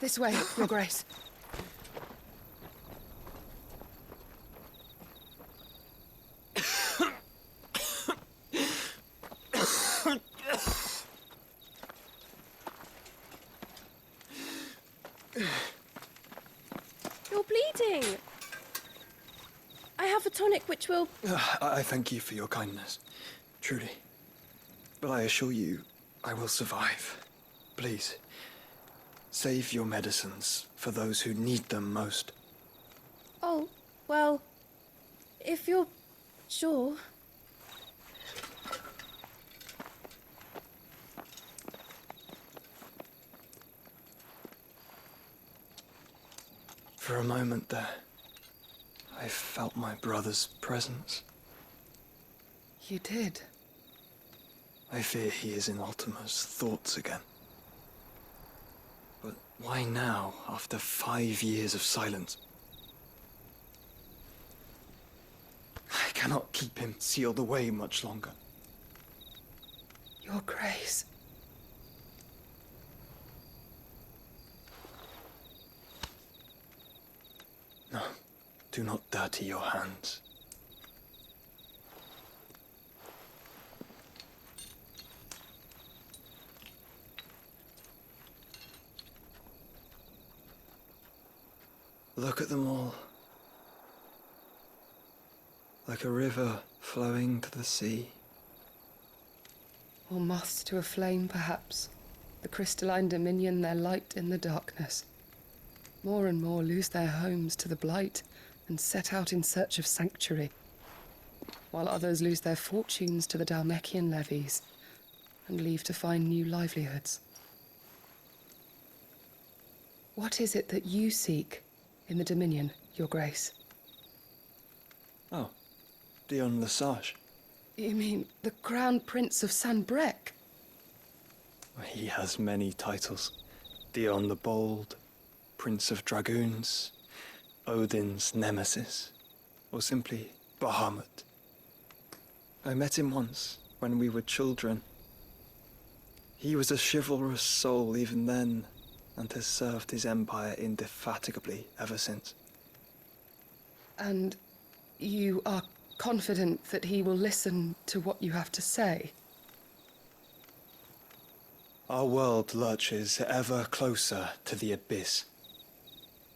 This way, Your Grace. You're bleeding. I have a tonic which will... I thank you for your kindness, truly. But I assure you, I will survive. Please, save your medicines for those who need them most. Oh, well, if you're sure... For a moment there, I felt my brother's presence. You did? I fear he is in Ultima's thoughts again. But why now, after 5 years of silence? I cannot keep him sealed away much longer. Your Grace. No, do not dirty your hands. Look at them all. Like a river flowing to the sea. Or moths to a flame, perhaps. The crystalline dominion their light in the darkness. More and more lose their homes to the blight and set out in search of sanctuary, while others lose their fortunes to the Dhalmekian levies and leave to find new livelihoods. What is it that you seek in the Dominion, Your Grace? Oh, Dion Lesage. You mean the Crown Prince of Sanbrec? He has many titles. Dion the Bold, Prince of Dragoons, Odin's Nemesis, or simply Bahamut. I met him once, when we were children. He was a chivalrous soul even then, and has served his empire indefatigably ever since. And you are confident that he will listen to what you have to say? Our world lurches ever closer to the abyss,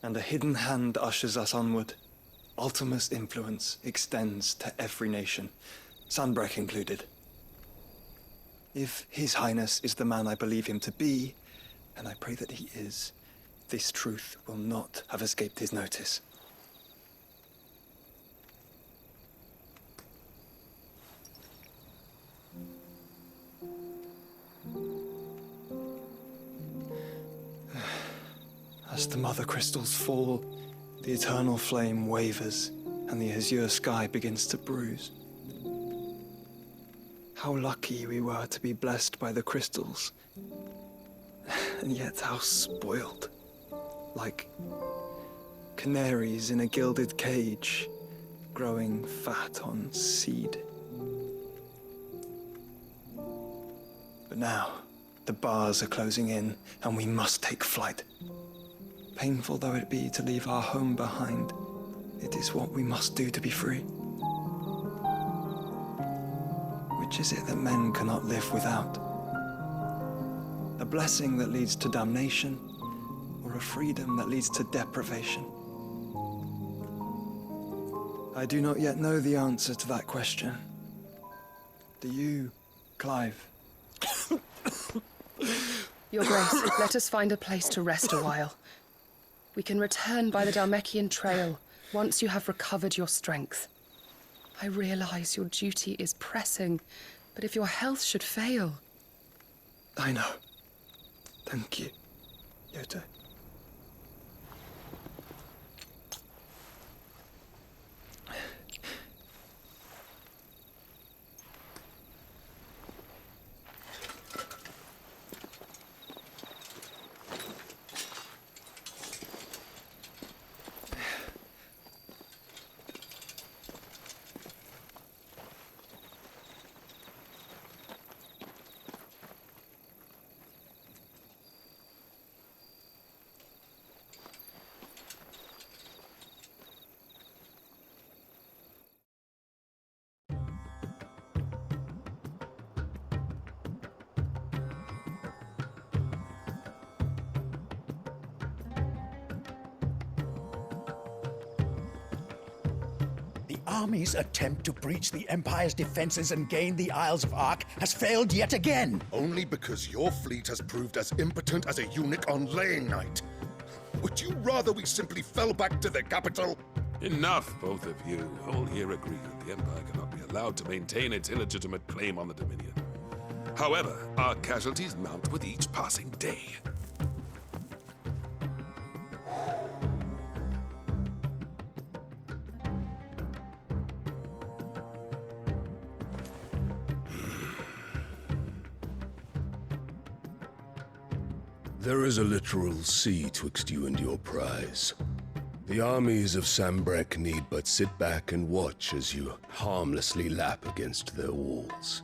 and a hidden hand ushers us onward. Ultima's influence extends to every nation, Sanbrec included. If His Highness is the man I believe him to be, and I pray that he is, this truth will not have escaped his notice. As the mother crystals fall, the eternal flame wavers, and the azure sky begins to bruise. How lucky we were to be blessed by the crystals, and yet how spoiled. Like canaries in a gilded cage, growing fat on seed. But now, the bars are closing in, and we must take flight. Painful though it be to leave our home behind, it is what we must do to be free. Which is it that men cannot live without? A blessing that leads to damnation, or a freedom that leads to deprivation? I do not yet know the answer to that question. Do you, Clive? Your Grace, let us find a place to rest a while. We can return by the Dhalmekian trail once you have recovered your strength. I realize your duty is pressing, but if your health should fail... I know. Thank you, Yote. army's attempt to breach the Empire's defenses and gain the Isles of Ark has failed yet again. Only because your fleet has proved as impotent as a eunuch on laying night. Would you rather we simply fell back to the capital? Enough, both of you. All here agree that the Empire cannot be allowed to maintain its illegitimate claim on the Dominion. However, our casualties mount with each passing day. There is a literal sea twixt you and your prize. The armies of Sambrek need but sit back and watch as you harmlessly lap against their walls.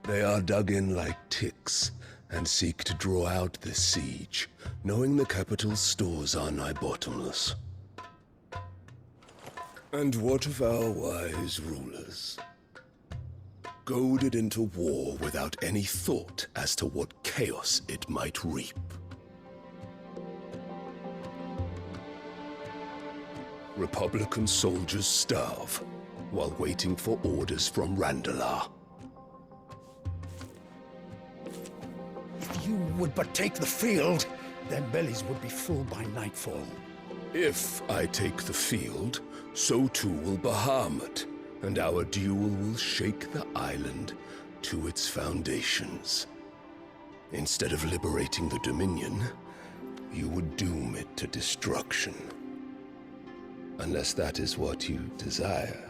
They are dug in like ticks and seek to draw out this siege, knowing the capital's stores are nigh bottomless. And what of our wise rulers? Goaded into war without any thought as to what chaos it might reap. Republican soldiers starve while waiting for orders from Randalar. If you would but take the field, their bellies would be full by nightfall. If I take the field, so too will Bahamut, and our duel will shake the island to its foundations. Instead of liberating the Dominion, you would doom it to destruction. Unless that is what you desire.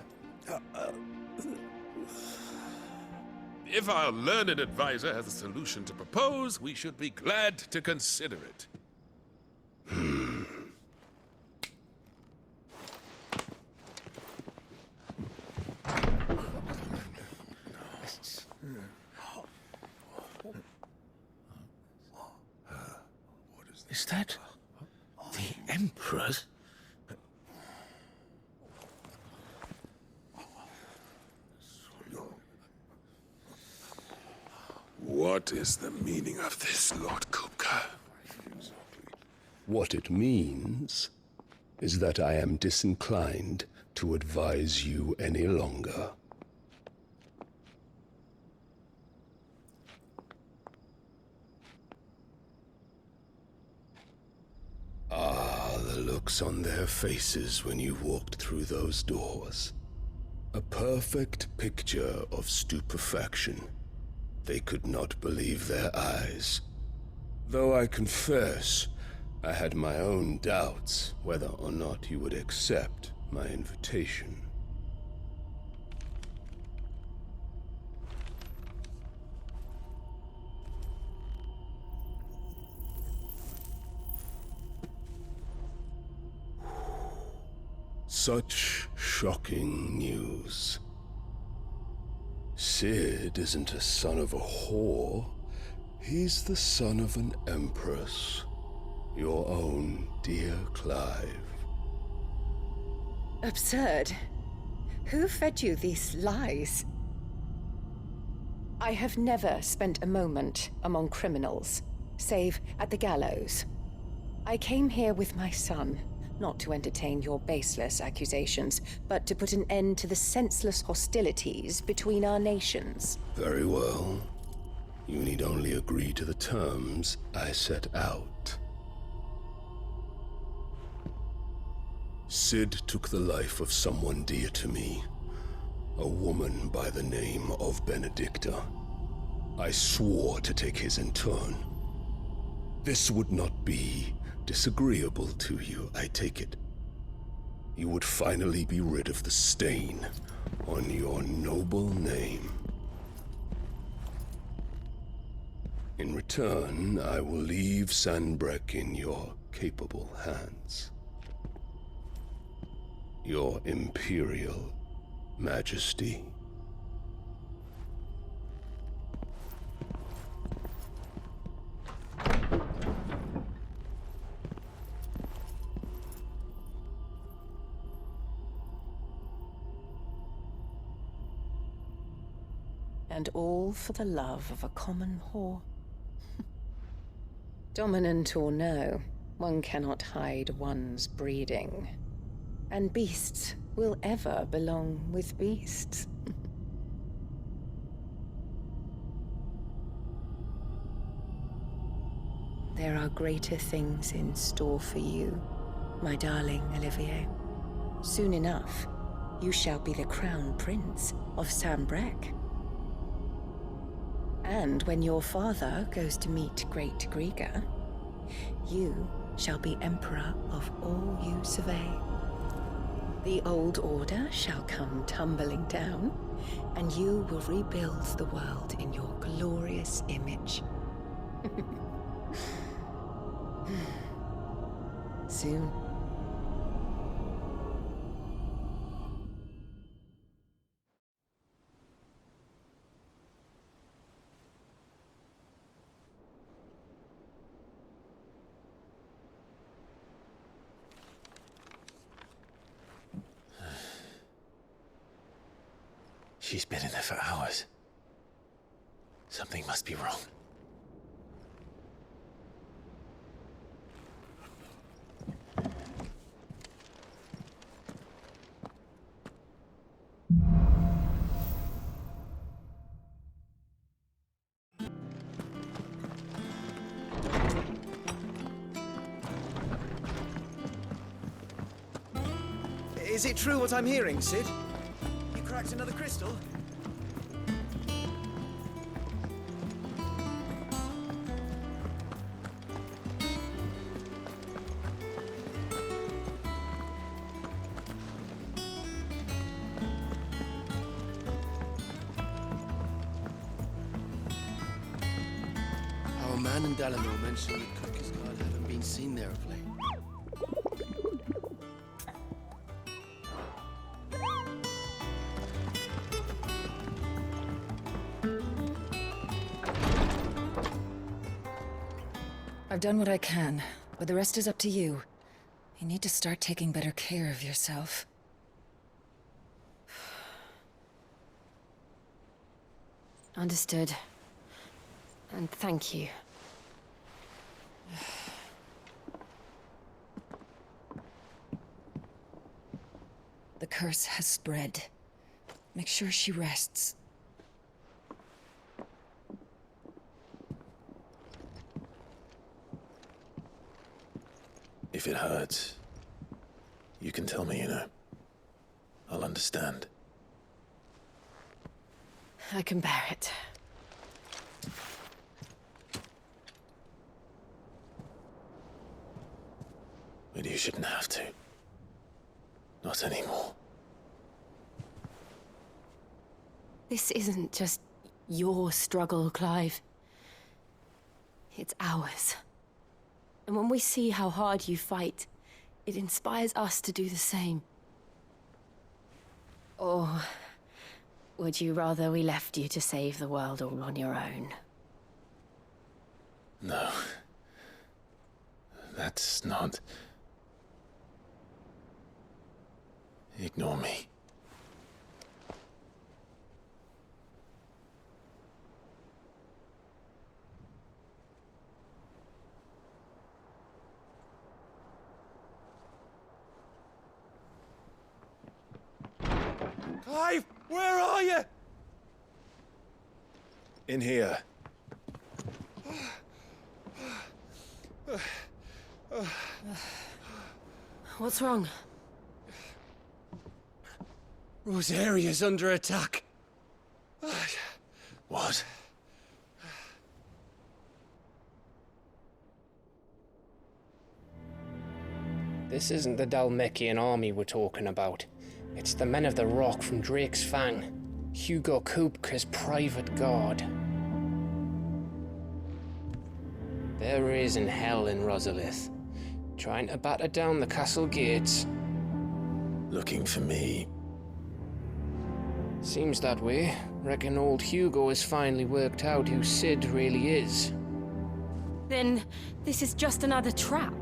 If our learned advisor has a solution to propose, we should be glad to consider it. Is that the Emperor's? What is the meaning of this, Lord Kupka? What it means is that I am disinclined to advise you any longer. The looks on their faces when you walked through those doors. A perfect picture of stupefaction. They could not believe their eyes. Though I confess, I had my own doubts whether or not you would accept my invitation. Such shocking news. Sid isn't a son of a whore. He's the son of an empress. Your own dear Clive. Absurd. Who fed you these lies? I have never spent a moment among criminals, save at the gallows. I came here with my son, not to entertain your baseless accusations, but to put an end to the senseless hostilities between our nations. Very well. You need only agree to the terms I set out. Sid took the life of someone dear to me, a woman by the name of Benedicta. I swore to take his in turn. This would not be disagreeable to you, I take it. You would finally be rid of the stain on your noble name. In return, I will leave Sanbreque in your capable hands. Your Imperial Majesty. And all for the love of a common whore. Dominant or no, one cannot hide one's breeding. And beasts will ever belong with beasts. There are greater things in store for you, my darling Olivier. Soon enough, you shall be the crown prince of Sambrec. And when your father goes to meet Great Grieger, you shall be emperor of all you survey. The old order shall come tumbling down, and you will rebuild the world in your glorious image. Soon. She's been in there for hours. Something must be wrong. Is it true what I'm hearing, Sid? You cracked another crystal? Our man in Dalamo mentioned that Cooker's guard haven't been seen there of late. I've done what I can, but the rest is up to you. You need to start taking better care of yourself. Understood. And thank you. The curse has spread. Make sure she rests. If it hurts, you can tell me, you know. I'll understand. I can bear it. But you shouldn't have to. Not anymore. This isn't just your struggle, Clive. It's ours. And when we see how hard you fight, it inspires us to do the same. Or would you rather we left you to save the world all on your own? No. That's not... Ignore me. Clive, where are you? In here. What's wrong? Rosaria's under attack. What? This isn't the Dalmekian army we're talking about. It's the men of the Rock from Drake's Fang. Hugo Kupka's private guard. There is in hell in Rosalith, trying to batter down the castle gates. Looking for me. Seems that way. Reckon old Hugo has finally worked out who Sid really is. Then this is just another trap.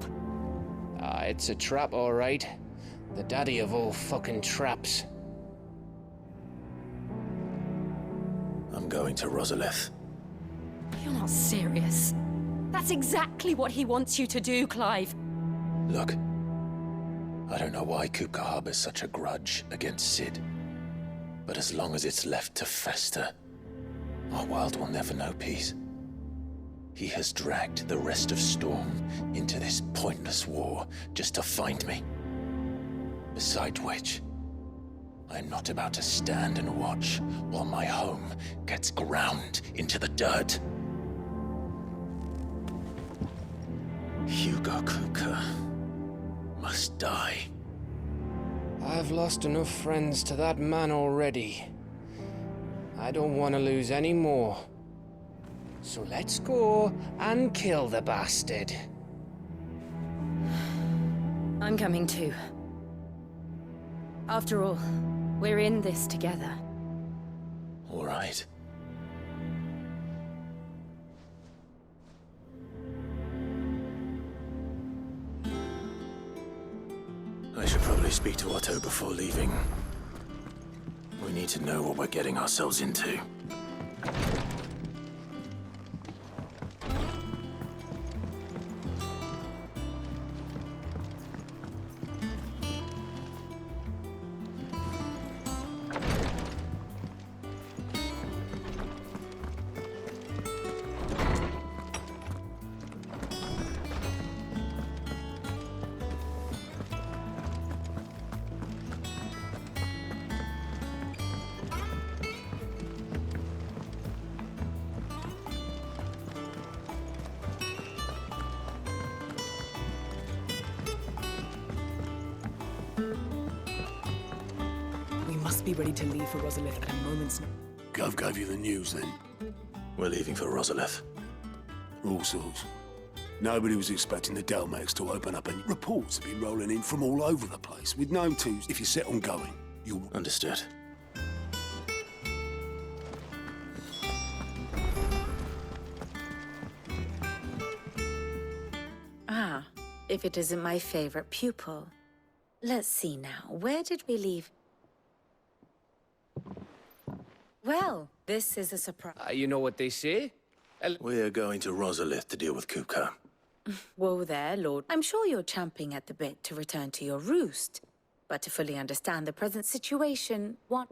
Ah, it's a trap, all right. The daddy of all fucking traps. I'm going to Rosalith. You're not serious. That's exactly what he wants you to do, Clive. Look, I don't know why Kupka harbors such a grudge against Cid. But as long as it's left to fester, our world will never know peace. He has dragged the rest of Storm into this pointless war just to find me. Besides which, I'm not about to stand and watch while my home gets ground into the dirt. Hugo Kupka must die. I've lost enough friends to that man already. I don't want to lose any more. So let's go and kill the bastard. I'm coming too. After all, we're in this together. All right. I should probably speak to Otto before leaving. We need to know what we're getting ourselves into. Be ready to leave for Rosalith at a moment's notice. Gov gave you the news then? We're leaving for Rosalith. All sorts. Nobody was expecting the Delmex to open up, and reports have been rolling in from all over the place, with no twos. If you're set on going, you'll... Understood. Ah, if it isn't my favorite pupil. Let's see now, where did we leave? Well, this is a surprise. You know what they say? We're going to Rosalith to deal with Kupka. Whoa there, Lord. I'm sure you're champing at the bit to return to your roost. But to fully understand the present situation, what...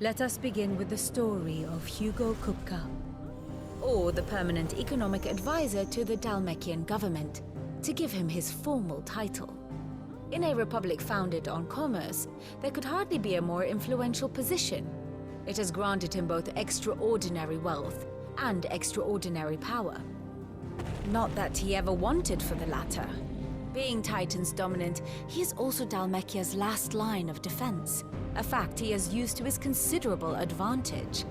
Let us begin with the story of Hugo Kupka, or the permanent economic advisor to the Dalmekian government, to give him his formal title. In a republic founded on commerce, there could hardly be a more influential position. It has granted him both extraordinary wealth and extraordinary power. Not that he ever wanted for the latter. Being Titan's dominant, he is also Dalmekia's last line of defense, a fact he has used to his considerable advantage.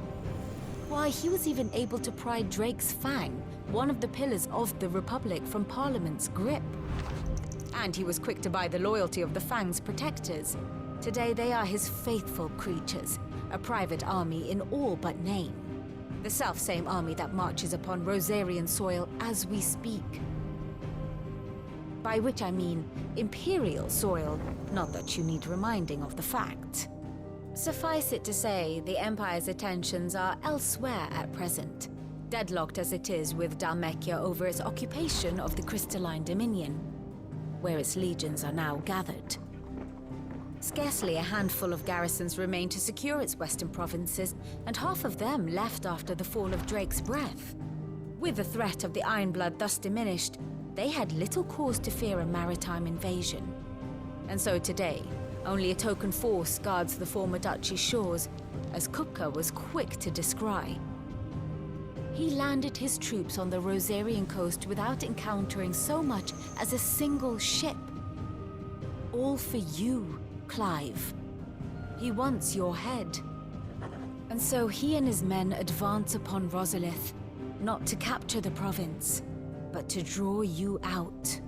Why, he was even able to pry Drake's Fang, one of the pillars of the Republic, from Parliament's grip. And he was quick to buy the loyalty of the Fang's protectors. Today they are his faithful creatures, a private army in all but name. The self-same army that marches upon Rosarian soil as we speak. By which I mean Imperial soil, not that you need reminding of the fact. Suffice it to say, the Empire's attentions are elsewhere at present, deadlocked as it is with Dalmekia over its occupation of the Crystalline Dominion, where its legions are now gathered. Scarcely a handful of garrisons remain to secure its western provinces, and half of them left after the fall of Drake's Breath. With the threat of the Ironblood thus diminished, they had little cause to fear a maritime invasion. And so today, only a token force guards the former duchy's shores, as Kupka was quick to descry. He landed his troops on the Rosarian coast without encountering so much as a single ship. All for you, Clive. He wants your head. And so he and his men advance upon Rosalith, not to capture the province, but to draw you out.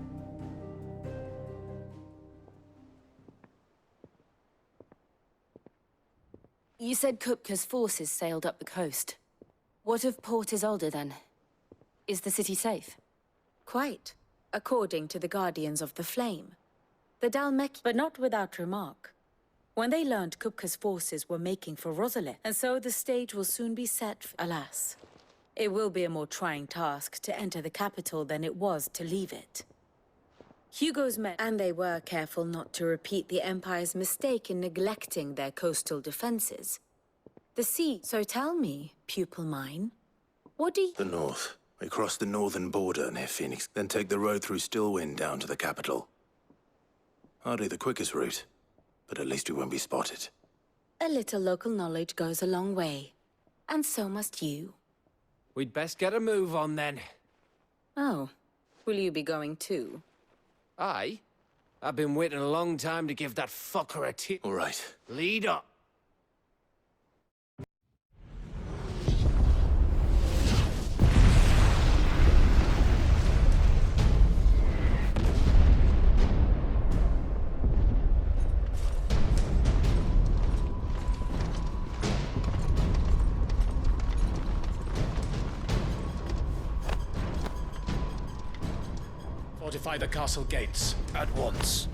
You said Kupka's forces sailed up the coast. What of Port Isolde, then? Is the city safe? Quite, according to the Guardians of the Flame. The Dalmek, but not without remark. When they learned Kupka's forces were making for Rosalith, and so the stage will soon be set, alas. It will be a more trying task to enter the capital than it was to leave it. Hugo's men, and they were careful not to repeat the Empire's mistake in neglecting their coastal defenses. The sea, so tell me, pupil mine, what do you— The north. We cross the northern border near Phoenix, then take the road through Stillwind down to the capital. Hardly the quickest route, but at least we won't be spotted. A little local knowledge goes a long way, and so must you. We'd best get a move on then. Oh, will you be going too? Aye. I've been waiting a long time to give that fucker a tip. All right. Lead up. Fortify the castle gates at once.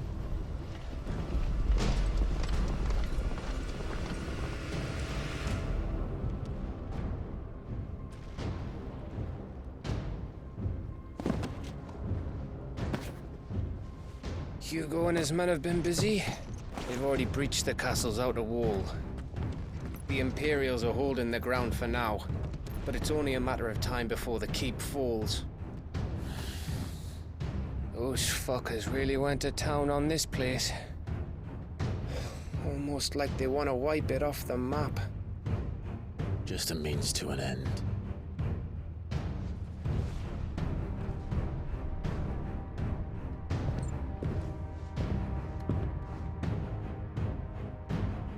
Hugo and his men have been busy. They've already breached the castle's outer wall. The Imperials are holding the ground for now, but it's only a matter of time before the keep falls. Those fuckers really went to town on this place. Almost like they want to wipe it off the map. Just a means to an end.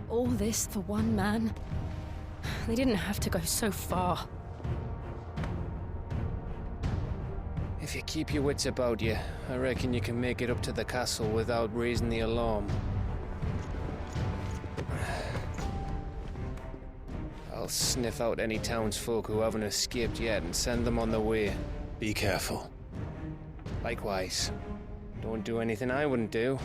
All this for one man? They didn't have to go so far. If you keep your wits about you, I reckon you can make it up to the castle without raising the alarm. I'll sniff out any townsfolk who haven't escaped yet and send them on their way. Be careful. Likewise. Don't do anything I wouldn't do.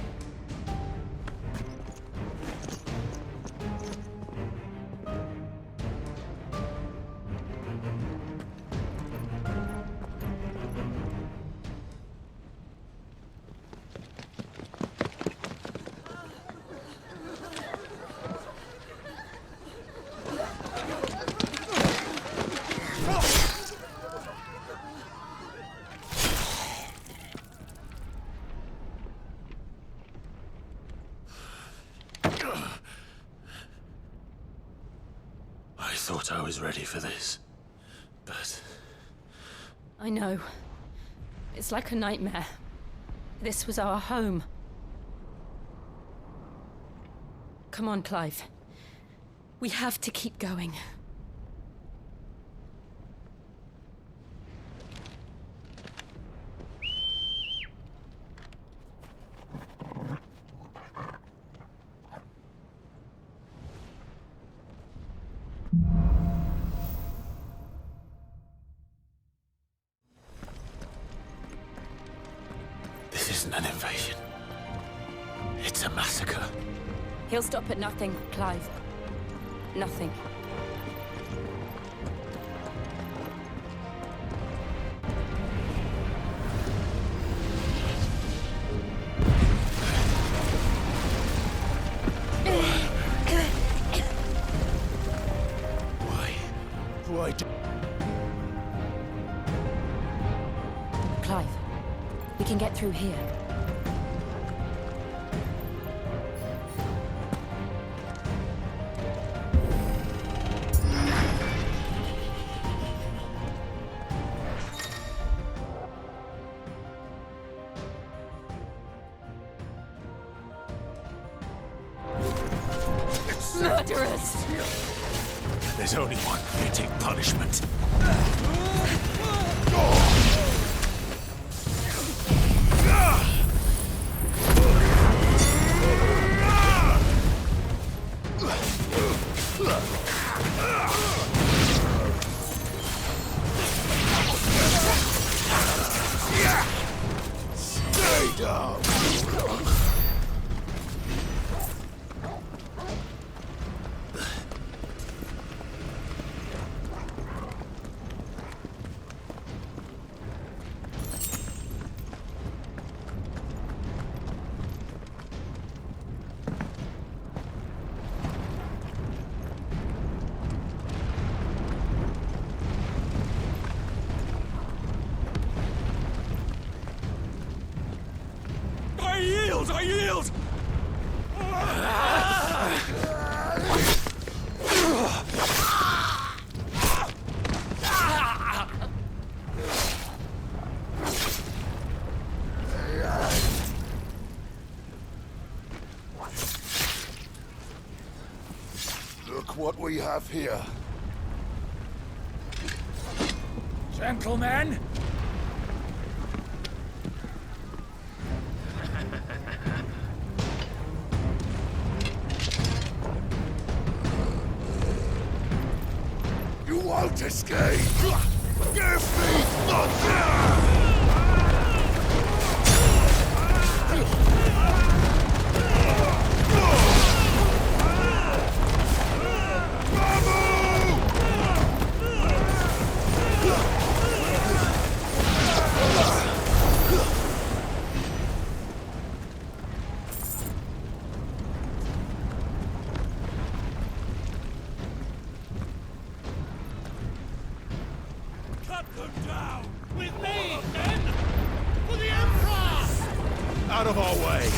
I thought I was ready for this, but... I know. It's like a nightmare. This was our home. Come on, Clive. We have to keep going. This isn't an invasion. It's a massacre. He'll stop at nothing, Clive. Nothing. Why do... Clive, we can get through here. Murderers! There's only one fitting punishment. Stay down. yield! I yield! Look what we have here. Gentlemen! You won't escape! Give me the Cut them down! With me, men! For the Emperor! Out of our way!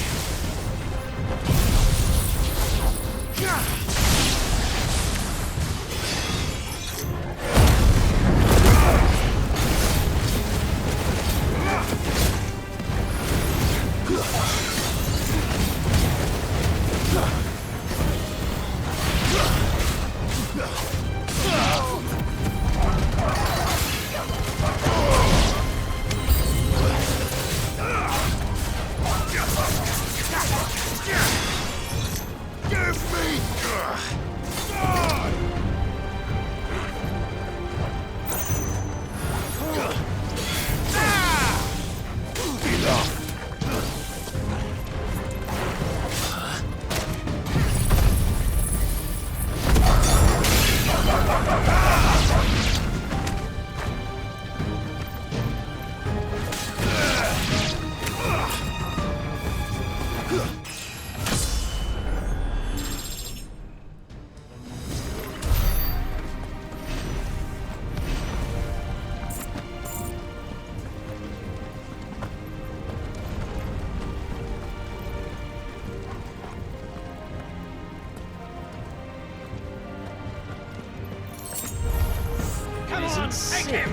Take him!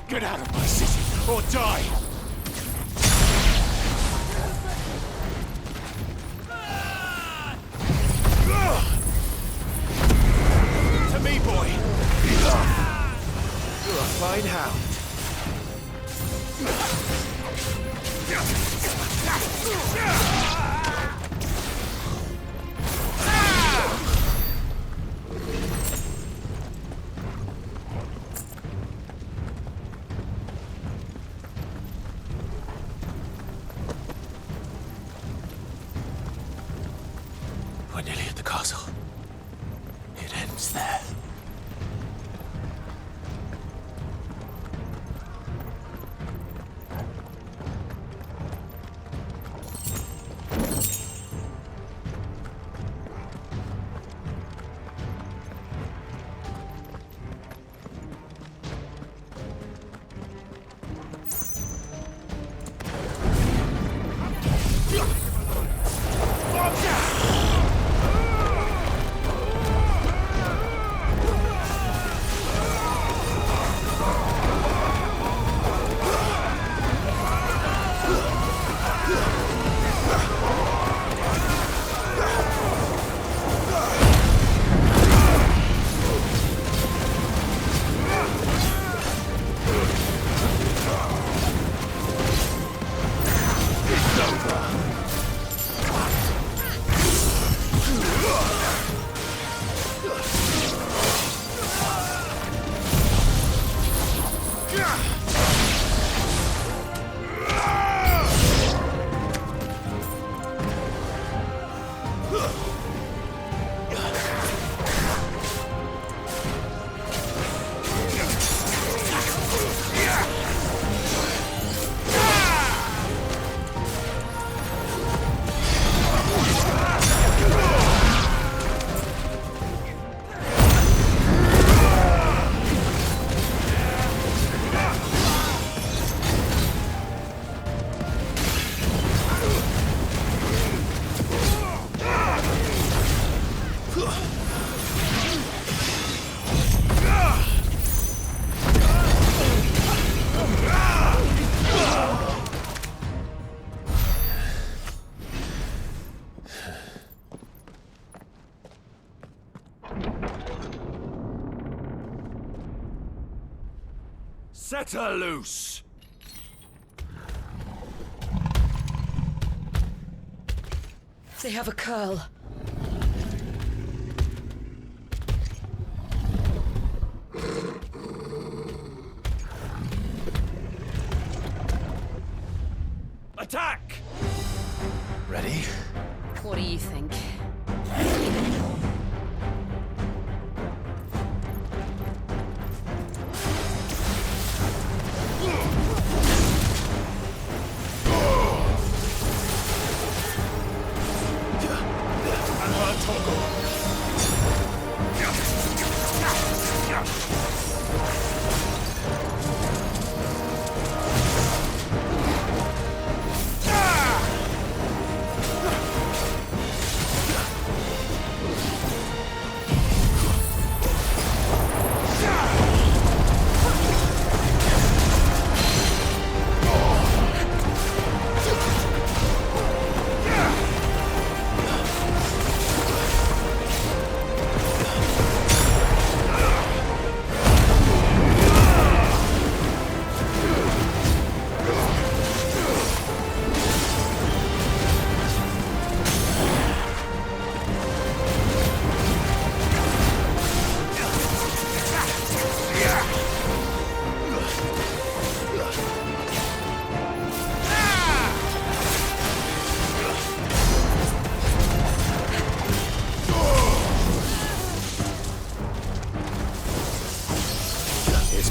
Get out of my city, or die! To me, boy! You're a fine hound. We're nearly at the castle. It ends there. Set her loose! They have a curl. Attack! Ready? What do you think?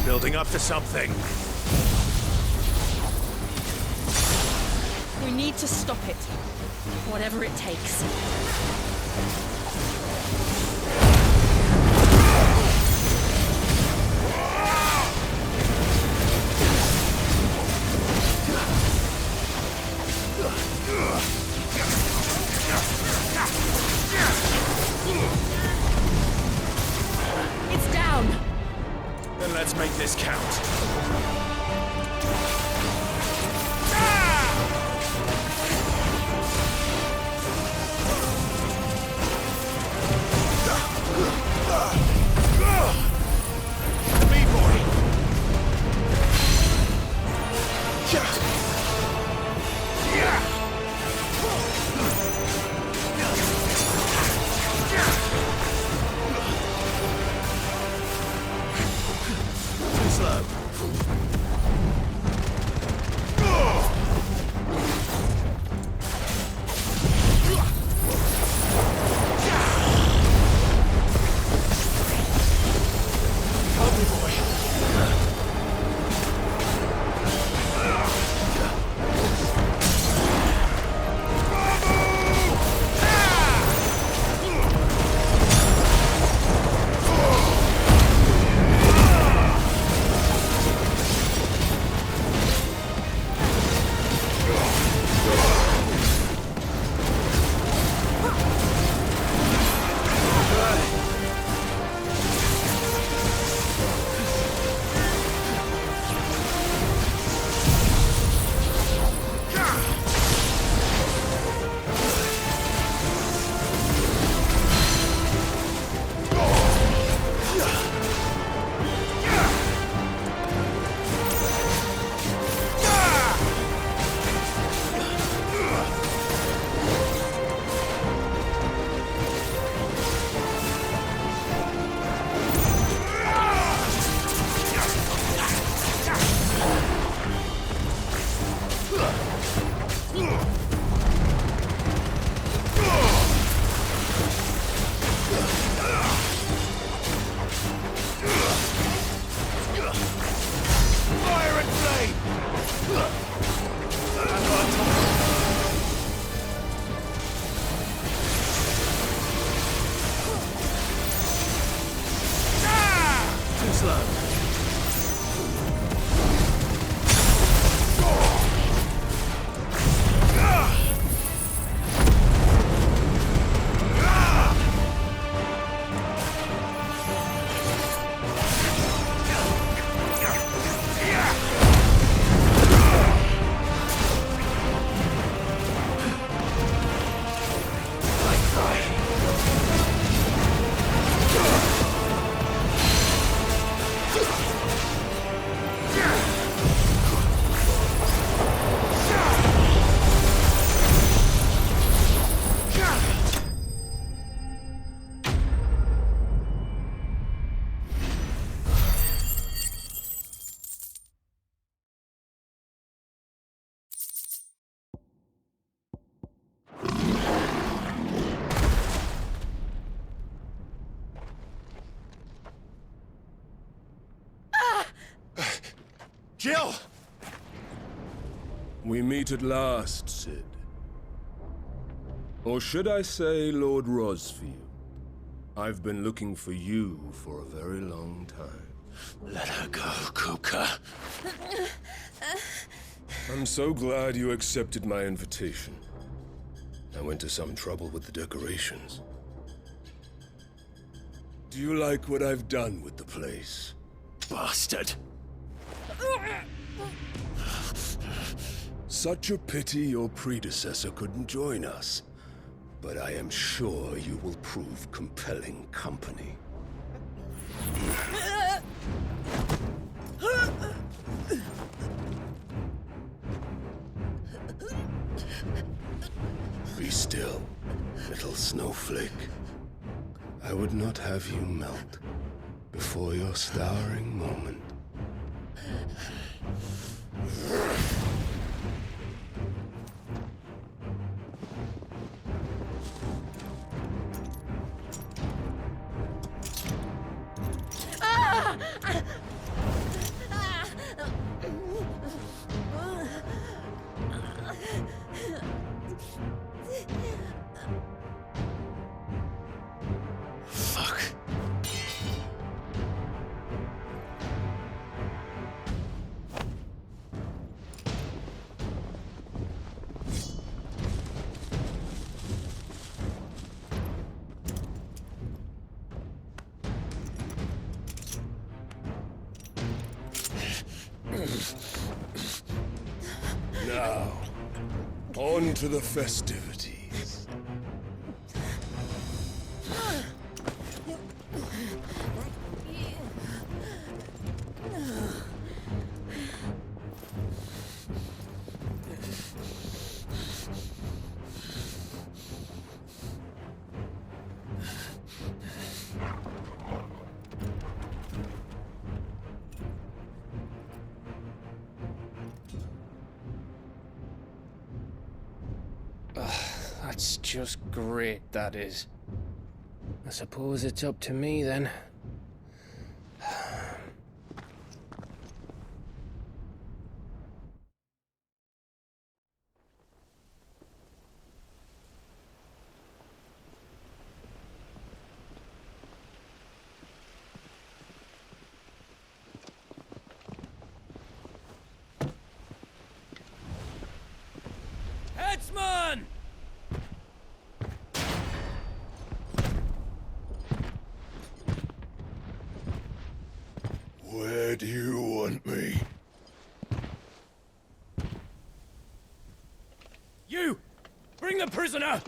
Building up to something. We need to stop it. Whatever it takes. Then let's make this count. blow. Jill! We meet at last, Sid. Or should I say, Lord Rosfield? I've been looking for you for a very long time. Let her go, Kuka. I'm so glad you accepted my invitation. I went to some trouble with the decorations. Do you like what I've done with the place? Bastard! Such a pity your predecessor couldn't join us. But I am sure you will prove compelling company. Be still, little snowflake. I would not have you melt before your starring moment. Fuck. Now, on to the festivities. That's just great, that is. I suppose it's up to me, then. Headsman! Where do you want me? You! Bring the prisoner!